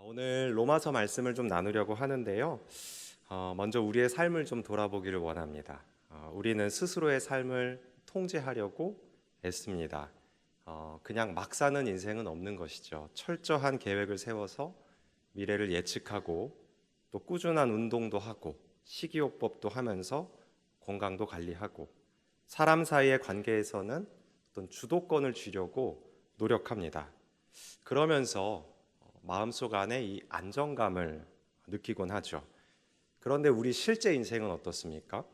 오늘 로마서 말씀을 좀 나누려고 하는데요. 먼저 우리의 삶을 좀 돌아보기를 원합니다. 우리는 스스로의 삶을 통제하려고 애씁니다. 그냥 막 사는 인생은 없는 것이죠. 철저한 계획을 세워서 미래를 예측하고 또 꾸준한 운동도 하고 식이요법도 하면서 건강도 관리하고 사람 사이의 관계에서는 어떤 주도권을 쥐려고 노력합니다. 그러면서 마음속 안에 이 안정감을 느끼곤 하죠. 그런데 우리 실제 인생은 어떻습니까?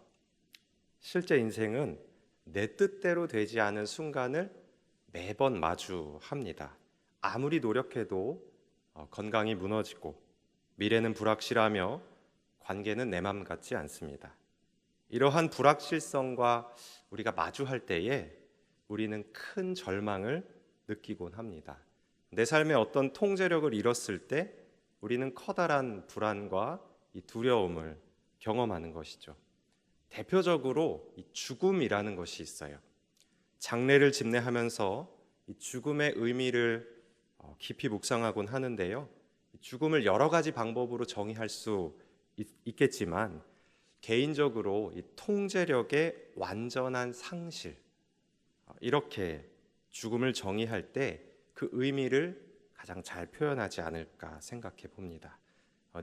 실제 인생은 내 뜻대로 되지 않은 순간을 매번 마주합니다. 아무리 노력해도 건강이 무너지고 미래는 불확실하며 관계는 내 맘 같지 않습니다. 이러한 불확실성과 우리가 마주할 때에 우리는 큰 절망을 느끼곤 합니다. 내 삶에 어떤 통제력을 잃었을 때 우리는 커다란 불안과 이 두려움을 경험하는 것이죠. 대표적으로 이 죽음이라는 것이 있어요. 장례를 집례하면서 이 죽음의 의미를 깊이 묵상하곤 하는데요. 죽음을 여러 가지 방법으로 정의할 수 있겠지만 개인적으로 이 통제력의 완전한 상실, 이렇게 죽음을 정의할 때 그 의미를 가장 잘 표현하지 않을까 생각해 봅니다.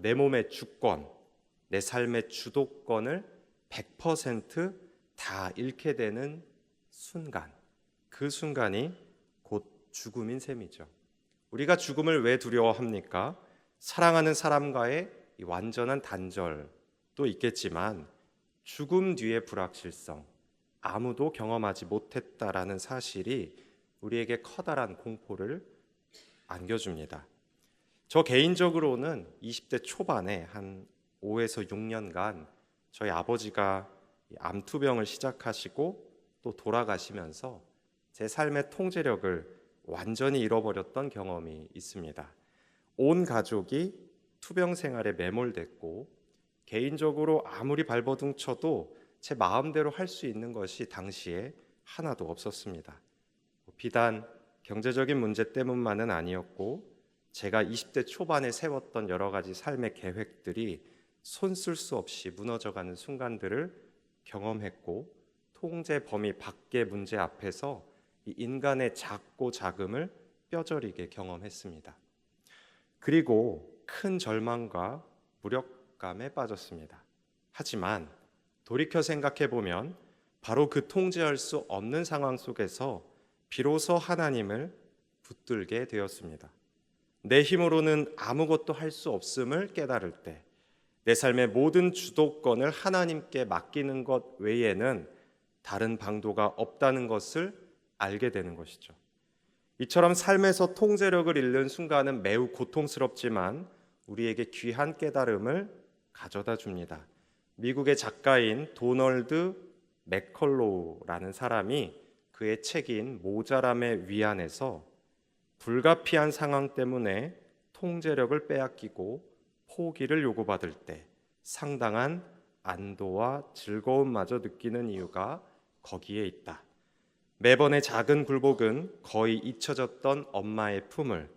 내 몸의 주권, 내 삶의 주도권을 100%다 잃게 되는 순간, 그 순간이 곧 죽음인 셈이죠. 우리가 죽음을 왜 두려워합니까? 사랑하는 사람과의 이 완전한 단절도 있겠지만 죽음 뒤의 불확실성, 아무도 경험하지 못했다라는 사실이 우리에게 커다란 공포를 안겨줍니다. 저 개인적으로는 20대 초반에 한 5에서 6년간 저희 아버지가 암투병을 시작하시고 또 돌아가시면서 제 삶의 통제력을 완전히 잃어버렸던 경험이 있습니다. 온 가족이 투병 생활에 매몰됐고 개인적으로 아무리 발버둥 쳐도 제 마음대로 할 수 있는 것이 당시에 하나도 없었습니다. 비단 경제적인 문제 때문만은 아니었고 제가 20대 초반에 세웠던 여러 가지 삶의 계획들이 손 쓸 수 없이 무너져가는 순간들을 경험했고 통제 범위 밖의 문제 앞에서 이 인간의 작고 자금을 뼈저리게 경험했습니다. 그리고 큰 절망과 무력감에 빠졌습니다. 하지만 돌이켜 생각해 보면 바로 그 통제할 수 없는 상황 속에서 비로소 하나님을 붙들게 되었습니다. 내 힘으로는 아무것도 할 수 없음을 깨달을 때 내 삶의 모든 주도권을 하나님께 맡기는 것 외에는 다른 방도가 없다는 것을 알게 되는 것이죠. 이처럼 삶에서 통제력을 잃는 순간은 매우 고통스럽지만 우리에게 귀한 깨달음을 가져다 줍니다. 미국의 작가인 도널드 맥컬로우라는 사람이 그의 책인 모자람의 위안에서 불가피한 상황 때문에 통제력을 빼앗기고 포기를 요구받을 때 상당한 안도와 즐거움마저 느끼는 이유가 거기에 있다. 매번의 작은 굴복은 거의 잊혀졌던 엄마의 품을,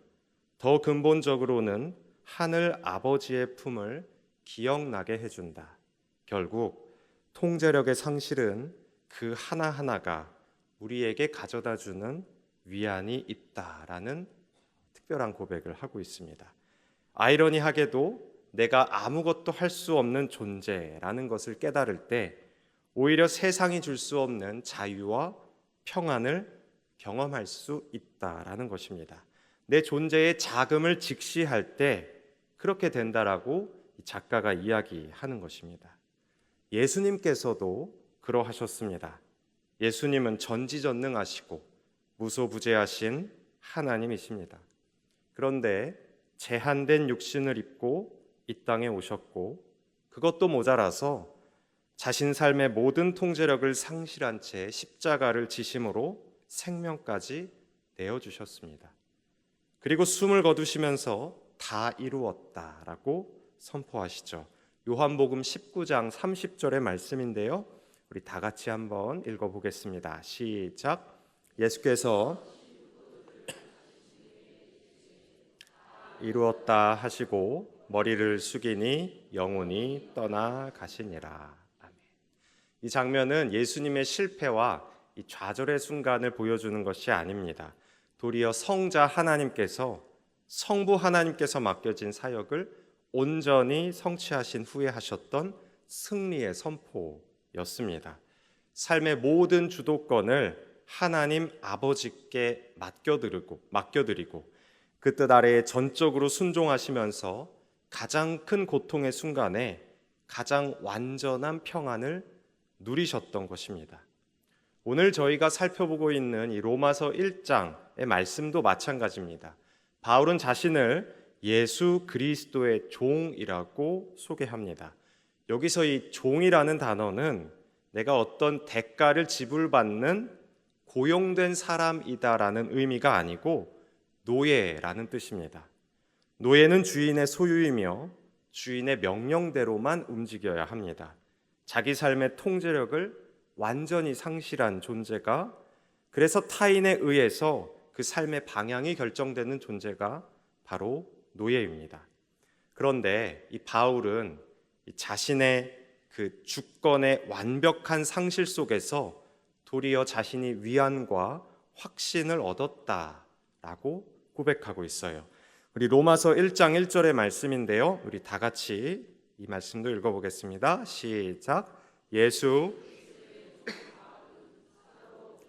더 근본적으로는 하늘 아버지의 품을 기억나게 해준다. 결국 통제력의 상실은 그 하나하나가 우리에게 가져다주는 위안이 있다라는 특별한 고백을 하고 있습니다. 아이러니하게도 내가 아무것도 할 수 없는 존재라는 것을 깨달을 때 오히려 세상이 줄 수 없는 자유와 평안을 경험할 수 있다라는 것입니다. 내 존재의 자금을 직시할 때 그렇게 된다라고 작가가 이야기하는 것입니다. 예수님께서도 그러하셨습니다. 예수님은 전지전능하시고 무소부재하신 하나님이십니다. 그런데 제한된 육신을 입고 이 땅에 오셨고 그것도 모자라서 자신 삶의 모든 통제력을 상실한 채 십자가를 지심으로 생명까지 내어주셨습니다. 그리고 숨을 거두시면서 다 이루었다라고 선포하시죠. 요한복음 19장 30절의 말씀인데요. 우리 다 같이 한번 읽어보겠습니다. 시작. 예수께서 이루었다 하시고 머리를 숙이니 영혼이 떠나가시니라. 아멘. 이 장면은 예수님의 실패와 이 좌절의 순간을 보여주는 것이 아닙니다. 도리어 성자 하나님께서, 성부 하나님께서 맡겨진 사역을 온전히 성취하신 후에 하셨던 승리의 선포였습니다. 삶의 모든 주도권을 하나님 아버지께 맡겨드리고 그 뜻 아래에 전적으로 순종하시면서 가장 큰 고통의 순간에 가장 완전한 평안을 누리셨던 것입니다. 오늘 저희가 살펴보고 있는 이 로마서 1장의 말씀도 마찬가지입니다. 바울은 자신을 예수 그리스도의 종이라고 소개합니다. 여기서 이 종이라는 단어는 내가 어떤 대가를 지불받는 고용된 사람이다라는 의미가 아니고 노예라는 뜻입니다. 노예는 주인의 소유이며 주인의 명령대로만 움직여야 합니다. 자기 삶의 통제력을 완전히 상실한 존재가, 그래서 타인에 의해서 그 삶의 방향이 결정되는 존재가 바로 노예입니다. 그런데 이 바울은 자신의 그 주권의 완벽한 상실 속에서 도리어 자신이 위안과 확신을 얻었다라고 고백하고 있어요. 우리 로마서 1장 1절의 말씀인데요. 우리 다 같이 이 말씀도 읽어보겠습니다. 시작. 예수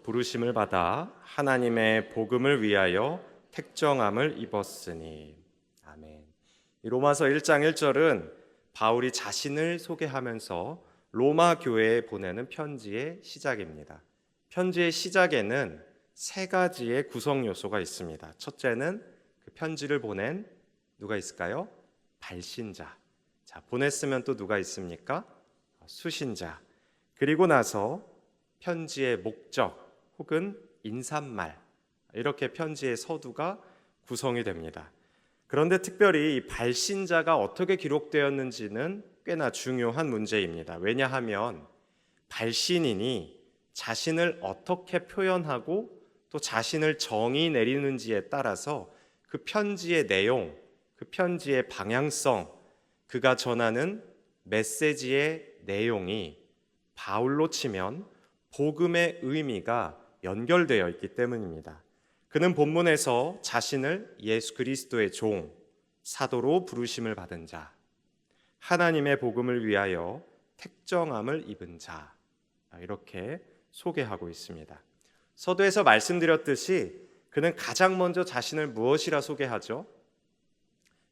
부르심을 받아 하나님의 복음을 위하여 택정함을 입었으니. 아멘. 이 로마서 1장 1절은 바울이 자신을 소개하면서 로마 교회에 보내는 편지의 시작입니다. 편지의 시작에는 세 가지의 구성 요소가 있습니다. 첫째는 그 편지를 보낸 누가 있을까요? 발신자. 자, 보냈으면 또 누가 있습니까? 수신자. 그리고 나서 편지의 목적 혹은 인사말, 이렇게 편지의 서두가 구성이 됩니다. 그런데 특별히 이 발신자가 어떻게 기록되었는지는 꽤나 중요한 문제입니다. 왜냐하면 발신인이 자신을 어떻게 표현하고 또 자신을 정의 내리는지에 따라서 그 편지의 내용, 그 편지의 방향성, 그가 전하는 메시지의 내용이 바울로 치면 복음의 의미가 연결되어 있기 때문입니다. 그는 본문에서 자신을 예수 그리스도의 종, 사도로 부르심을 받은 자, 하나님의 복음을 위하여 택정함을 입은 자, 이렇게 소개하고 있습니다. 서두에서 말씀드렸듯이 그는 가장 먼저 자신을 무엇이라 소개하죠?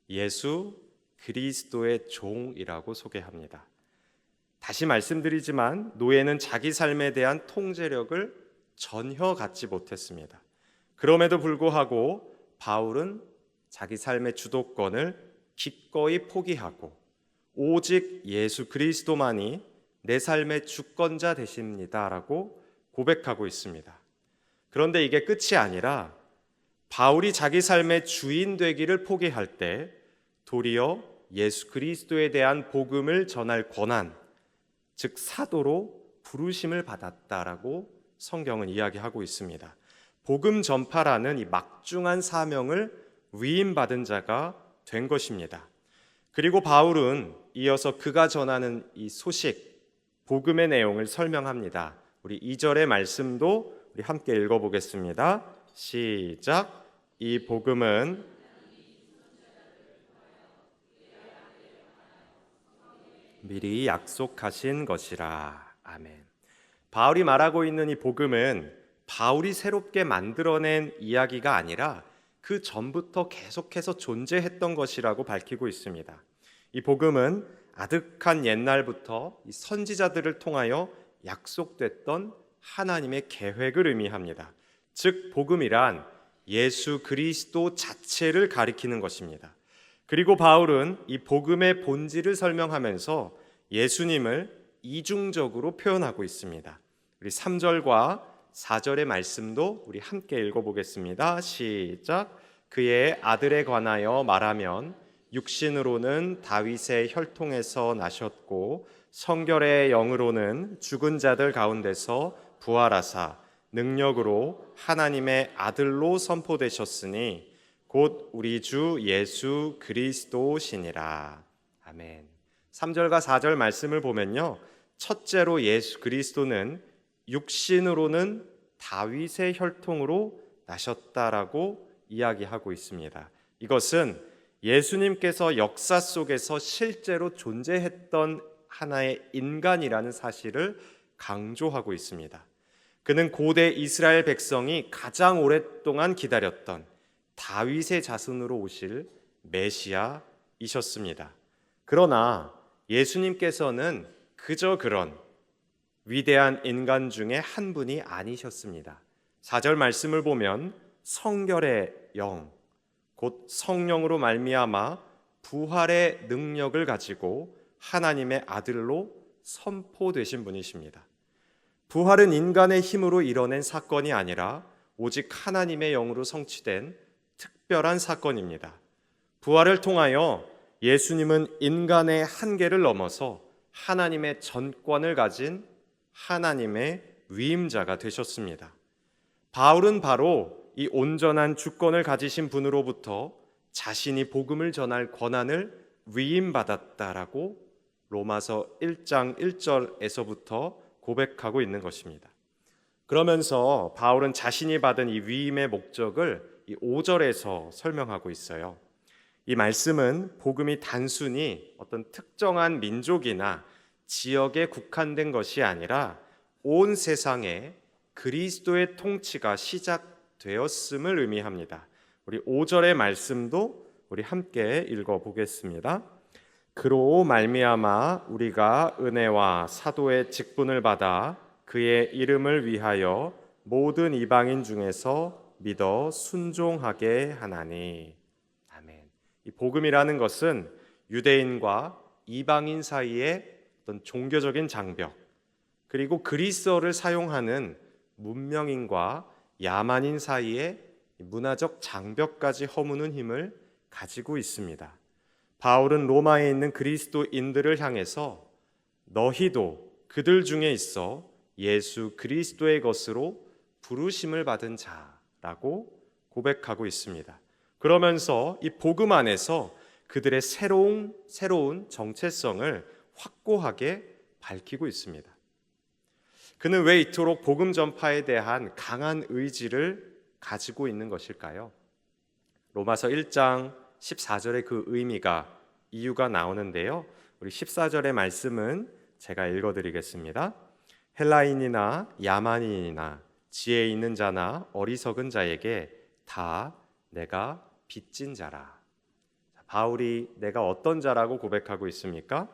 예수 그리스도의 종이라고 소개합니다. 다시 말씀드리지만 노예는 자기 삶에 대한 통제력을 전혀 갖지 못했습니다. 그럼에도 불구하고 바울은 자기 삶의 주도권을 기꺼이 포기하고 오직 예수 그리스도만이 내 삶의 주권자 되십니다라고 고백하고 있습니다. 그런데 이게 끝이 아니라 바울이 자기 삶의 주인 되기를 포기할 때 도리어 예수 그리스도에 대한 복음을 전할 권한, 즉 사도로 부르심을 받았다라고 성경은 이야기하고 있습니다. 복음 전파라는 이 막중한 사명을 위임받은 자가 된 것입니다. 그리고 바울은 이어서 그가 전하는 이 소식, 복음의 내용을 설명합니다. 우리 2절의 말씀도 우리 함께 읽어보겠습니다. 시작. 이 복음은 미리 약속하신 것이라. 아멘. 바울이 말하고 있는 이 복음은 바울이 새롭게 만들어낸 이야기가 아니라 그 전부터 계속해서 존재했던 것이라고 밝히고 있습니다. 이 복음은 아득한 옛날부터 이 선지자들을 통하여 약속됐던 하나님의 계획을 의미합니다. 즉 복음이란 예수 그리스도 자체를 가리키는 것입니다. 그리고 바울은 이 복음의 본질을 설명하면서 예수님을 이중적으로 표현하고 있습니다. 우리 3절과 4절의 말씀도 우리 함께 읽어보겠습니다. 시작. 그의 아들에 관하여 말하면 육신으로는 다윗의 혈통에서 나셨고 성결의 영으로는 죽은 자들 가운데서 부활하사 능력으로 하나님의 아들로 선포되셨으니 곧 우리 주 예수 그리스도시니라. 아멘. 3절과 4절 말씀을 보면요, 첫째로 예수 그리스도는 육신으로는 다윗의 혈통으로 나셨다라고 이야기하고 있습니다. 이것은 예수님께서 역사 속에서 실제로 존재했던 하나의 인간이라는 사실을 강조하고 있습니다. 그는 고대 이스라엘 백성이 가장 오랫동안 기다렸던 다윗의 자손으로 오실 메시아이셨습니다. 그러나 예수님께서는 그저 그런 위대한 인간 중에 한 분이 아니셨습니다. 4절 말씀을 보면 성결의 영, 곧 성령으로 말미암아 부활의 능력을 가지고 하나님의 아들로 선포되신 분이십니다. 부활은 인간의 힘으로 이뤄낸 사건이 아니라 오직 하나님의 영으로 성취된 특별한 사건입니다. 부활을 통하여 예수님은 인간의 한계를 넘어서 하나님의 전권을 가진 하나님의 위임자가 되셨습니다. 바울은 바로 이 온전한 주권을 가지신 분으로부터 자신이 복음을 전할 권한을 위임받았다라고 로마서 1장 1절에서부터 고백하고 있는 것입니다. 그러면서 바울은 자신이 받은 이 위임의 목적을 이 5절에서 설명하고 있어요. 이 말씀은 복음이 단순히 어떤 특정한 민족이나 지역에 국한된 것이 아니라 온 세상에 그리스도의 통치가 시작되었음을 의미합니다. 우리 5절의 말씀도 우리 함께 읽어보겠습니다. 그로 말미암아 우리가 은혜와 사도의 직분을 받아 그의 이름을 위하여 모든 이방인 중에서 믿어 순종하게 하나니. 아멘. 이 복음이라는 것은 유대인과 이방인 사이의 어떤 종교적인 장벽, 그리고 그리스어를 사용하는 문명인과 야만인 사이의 문화적 장벽까지 허무는 힘을 가지고 있습니다. 바울은 로마에 있는 그리스도인들을 향해서 너희도 그들 중에 있어 예수 그리스도의 것으로 부르심을 받은 자라고 고백하고 있습니다. 그러면서 이 복음 안에서 그들의 새로운 정체성을 확고하게 밝히고 있습니다. 그는 왜 이토록 복음 전파에 대한 강한 의지를 가지고 있는 것일까요? 로마서 1장 14절의 그 의미가, 이유가 나오는데요. 우리 14절의 말씀은 제가 읽어드리겠습니다. 헬라인이나 야만인이나 지혜 있는 자나 어리석은 자에게 다 내가 빚진 자라. 바울이 내가 어떤 자라고 고백하고 있습니까?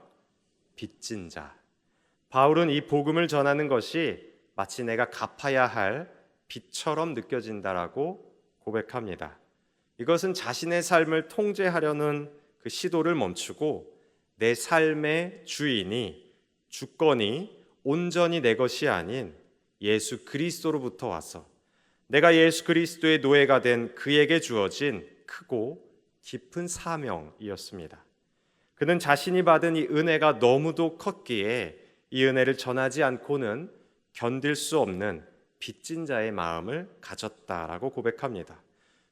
빚진 자. 바울은 이 복음을 전하는 것이 마치 내가 갚아야 할 빚처럼 느껴진다라고 고백합니다. 이것은 자신의 삶을 통제하려는 그 시도를 멈추고 내 삶의 주인이, 주권이 온전히 내 것이 아닌 예수 그리스도로부터 와서 내가 예수 그리스도의 노예가 된 그에게 주어진 크고 깊은 사명이었습니다. 그는 자신이 받은 이 은혜가 너무도 컸기에 이 은혜를 전하지 않고는 견딜 수 없는 빚진 자의 마음을 가졌다라고 고백합니다.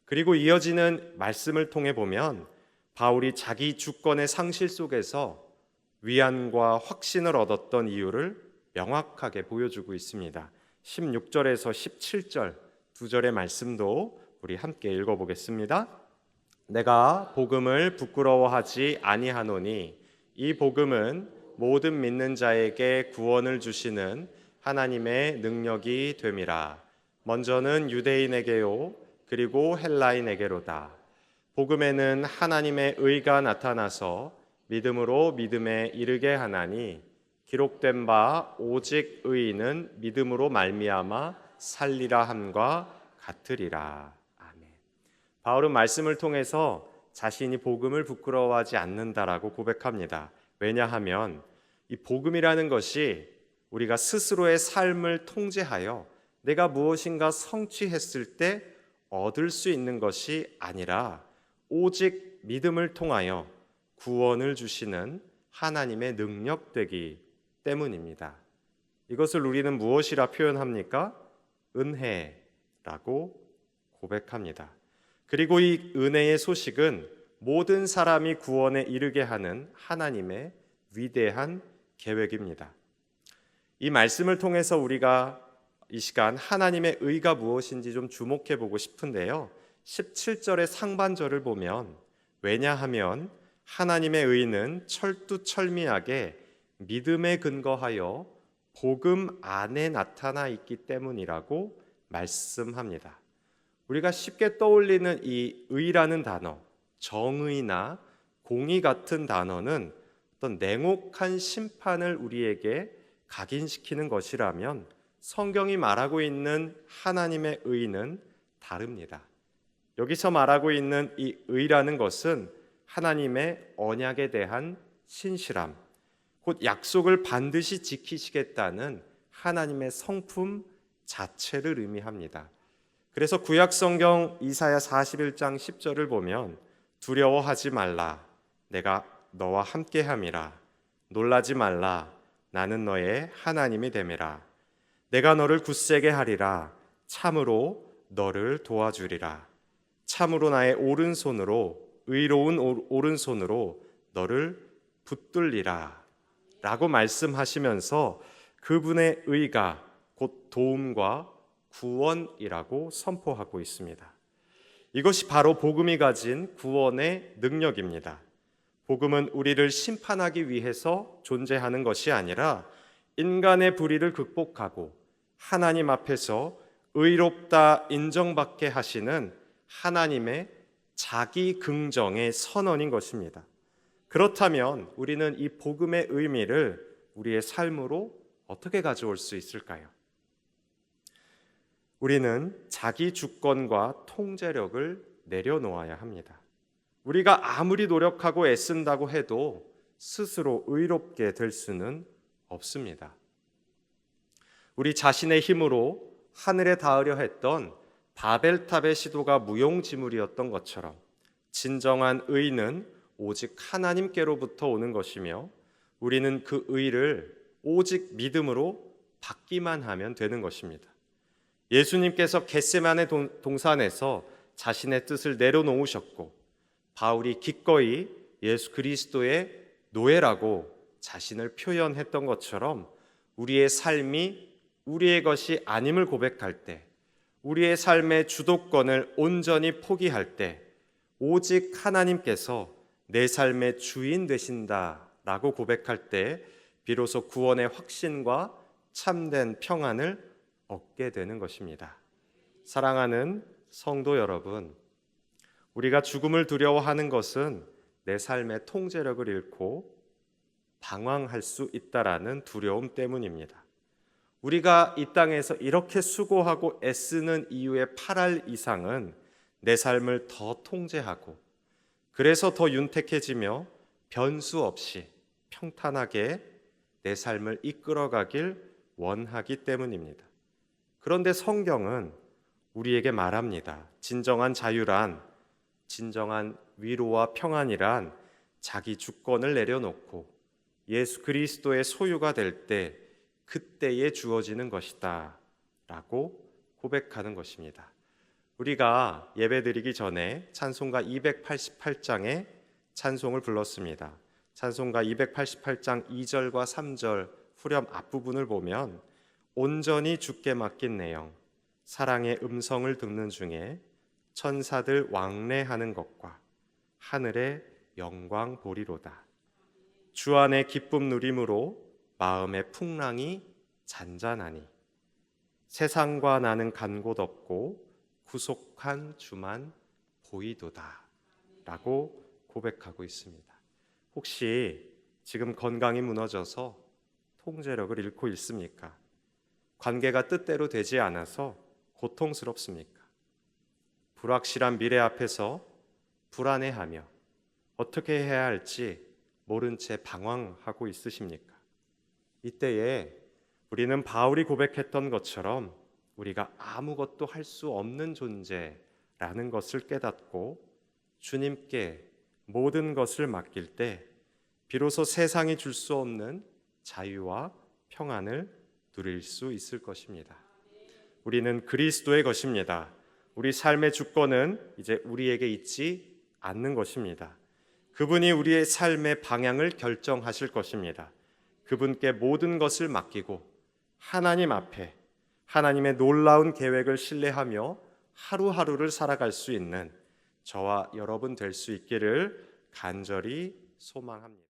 그리고 이어지는 말씀을 통해 보면 바울이 자기 주권의 상실 속에서 위안과 확신을 얻었던 이유를 명확하게 보여주고 있습니다. 16절에서 17절 두 절의 말씀도 우리 함께 읽어보겠습니다. 내가 복음을 부끄러워하지 아니하노니 이 복음은 모든 믿는 자에게 구원을 주시는 하나님의 능력이 됨이라. 먼저는 유대인에게요 그리고 헬라인에게로다. 복음에는 하나님의 의가 나타나서 믿음으로 믿음에 이르게 하나니 기록된 바 오직 의인은 믿음으로 말미암아 살리라 함과 같으리라. 아멘. 바울은 말씀을 통해서 자신이 복음을 부끄러워하지 않는다라고 고백합니다. 왜냐하면 이 복음이라는 것이 우리가 스스로의 삶을 통제하여 내가 무엇인가 성취했을 때 얻을 수 있는 것이 아니라 오직 믿음을 통하여 구원을 주시는 하나님의 능력되기 때문입니다. 이것을 우리는 무엇이라 표현합니까? 은혜라고 고백합니다. 그리고 이 은혜의 소식은 모든 사람이 구원에 이르게 하는 하나님의 위대한 계획입니다. 이 말씀을 통해서 우리가 이 시간 하나님의 의가 무엇인지 좀 주목해 보고 싶은데요. 17절의 상반절을 보면 왜냐하면 하나님의 의는 철두철미하게 믿음에 근거하여 복음 안에 나타나 있기 때문이라고 말씀합니다. 우리가 쉽게 떠올리는 이 의라는 단어, 정의나 공의 같은 단어는 어떤 냉혹한 심판을 우리에게 각인시키는 것이라면 성경이 말하고 있는 하나님의 의는 다릅니다. 여기서 말하고 있는 이 의라는 것은 하나님의 언약에 대한 신실함, 곧 약속을 반드시 지키시겠다는 하나님의 성품 자체를 의미합니다. 그래서 구약성경 이사야 41장 10절을 보면 두려워하지 말라, 내가 너와 함께함이라. 놀라지 말라, 나는 너의 하나님이 됨이라. 내가 너를 굳세게 하리라. 참으로 너를 도와주리라. 참으로 나의 오른손으로, 의로운 오른손으로 너를 붙들리라 라고 말씀하시면서 그분의 의가 곧 도움과 구원이라고 선포하고 있습니다. 이것이 바로 복음이 가진 구원의 능력입니다. 복음은 우리를 심판하기 위해서 존재하는 것이 아니라 인간의 불의를 극복하고 하나님 앞에서 의롭다 인정받게 하시는 하나님의 자기 긍정의 선언인 것입니다. 그렇다면 우리는 이 복음의 의미를 우리의 삶으로 어떻게 가져올 수 있을까요? 우리는 자기 주권과 통제력을 내려놓아야 합니다. 우리가 아무리 노력하고 애쓴다고 해도 스스로 의롭게 될 수는 없습니다. 우리 자신의 힘으로 하늘에 닿으려 했던 바벨탑의 시도가 무용지물이었던 것처럼 진정한 의는 오직 하나님께로부터 오는 것이며 우리는 그 의를 오직 믿음으로 받기만 하면 되는 것입니다. 예수님께서 겟세마네 동산에서 자신의 뜻을 내려놓으셨고 바울이 기꺼이 예수 그리스도의 노예라고 자신을 표현했던 것처럼 우리의 삶이 우리의 것이 아님을 고백할 때, 우리의 삶의 주도권을 온전히 포기할 때 오직 하나님께서 내 삶의 주인 되신다라고 고백할 때 비로소 구원의 확신과 참된 평안을 얻게 되는 것입니다. 사랑하는 성도 여러분, 우리가 죽음을 두려워하는 것은 내 삶의 통제력을 잃고 방황할 수 있다라는 두려움 때문입니다. 우리가 이 땅에서 이렇게 수고하고 애쓰는 이유의 8할 이상은 내 삶을 더 통제하고 그래서 더 윤택해지며 변수 없이 평탄하게 내 삶을 이끌어가길 원하기 때문입니다. 그런데 성경은 우리에게 말합니다. 진정한 자유란, 진정한 위로와 평안이란 자기 주권을 내려놓고 예수 그리스도의 소유가 될 때 그때에 주어지는 것이다 라고 고백하는 것입니다. 우리가 예배드리기 전에 찬송가 288장의 찬송을 불렀습니다. 찬송가 288장 2절과 3절 후렴 앞부분을 보면 온전히 주께 맡긴 내영, 사랑의 음성을 듣는 중에 천사들 왕래하는 것과 하늘의 영광 보리로다. 주 안에 기쁨 누림으로 마음의 풍랑이 잔잔하니 세상과 나는 간 곳 없고 구속한 주만 보이도다 라고 고백하고 있습니다. 혹시 지금 건강이 무너져서 통제력을 잃고 있습니까? 관계가 뜻대로 되지 않아서 고통스럽습니까? 불확실한 미래 앞에서 불안해하며 어떻게 해야 할지 모른 채 방황하고 있으십니까? 이때에 우리는 바울이 고백했던 것처럼 우리가 아무것도 할 수 없는 존재라는 것을 깨닫고 주님께 모든 것을 맡길 때 비로소 세상이 줄 수 없는 자유와 평안을 누릴 수 있을 것입니다. 우리는 그리스도의 것입니다. 우리 삶의 주권은 이제 우리에게 있지 않는 것입니다. 그분이 우리의 삶의 방향을 결정하실 것입니다. 그분께 모든 것을 맡기고 하나님 앞에 하나님의 놀라운 계획을 신뢰하며 하루하루를 살아갈 수 있는 저와 여러분 될 수 있기를 간절히 소망합니다.